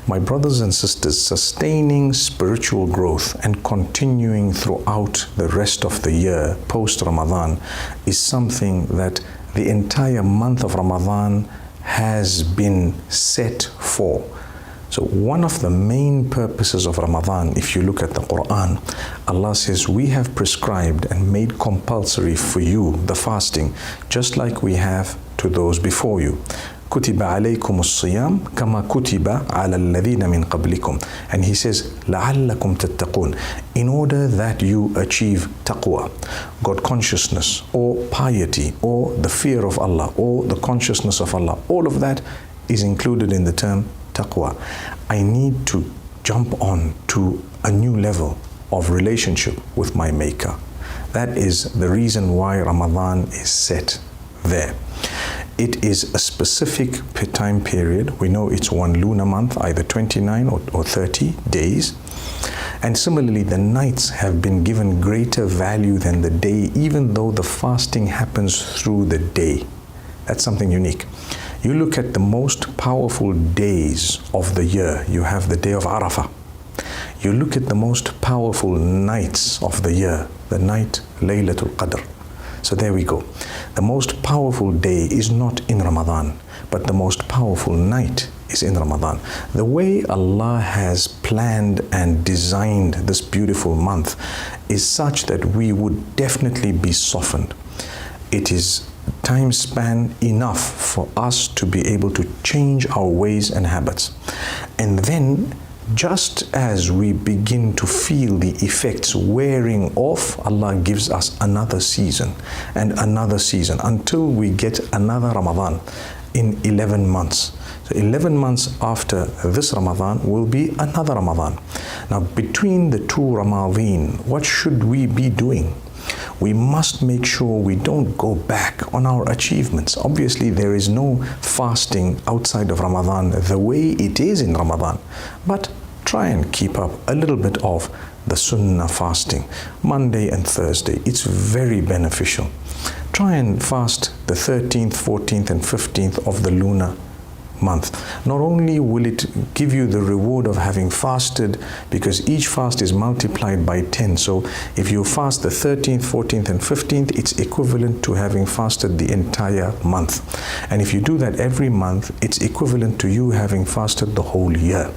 My brothers and sisters, sustaining spiritual growth and continuing throughout the rest of the year post-Ramadan is something that the entire month of Ramadan has been set for. So one of the main purposes of Ramadan, if you look at the Quran, Allah says, we have prescribed and made compulsory for you the fasting, just like we have to those before you. كُتِبَ عَلَيْكُمُ الصِّيَامُ كَمَا كُتِبَ عَلَى الَّذِينَ مِنْ قَبْلِكُمْ. And he says, لَعَلَّكُمْ تَتَّقُونَ, in order that you achieve taqwa, God consciousness, or piety, or the fear of Allah, or the consciousness of Allah. All of that is included in the term taqwa. I need to jump on to a new level of relationship with my Maker. That is the reason why Ramadan is set there. It is a specific time period. We know it's one lunar month, either 29 or 30 days. And similarly, the nights have been given greater value than the day, even though the fasting happens through the day. That's something unique. You look at the most powerful days of the year. You have the day of Arafah. You look at the most powerful nights of the year, the night Laylatul Qadr. So there we go. The most powerful day is not in Ramadan, but the most powerful night is in Ramadan. The way Allah has planned and designed this beautiful month is such that we would definitely be softened. It is time span enough for us to be able to change our ways and habits. And then, just as we begin to feel the effects wearing off, Allah gives us another season and another season until we get another Ramadan in 11 months. So 11 months after this Ramadan will be another Ramadan. Now, between the two Ramadan, what should we be doing? We must make sure we don't go back on our achievements. Obviously, there is no fasting outside of Ramadan the way it is in Ramadan. But try and keep up a little bit of the Sunnah fasting, Monday and Thursday. It's very beneficial. Try and fast the 13th, 14th, and 15th of the lunar month. Not only will it give you the reward of having fasted, because each fast is multiplied by 10. So if you fast the 13th, 14th, and 15th, it's equivalent to having fasted the entire month. And if you do that every month, it's equivalent to you having fasted the whole year.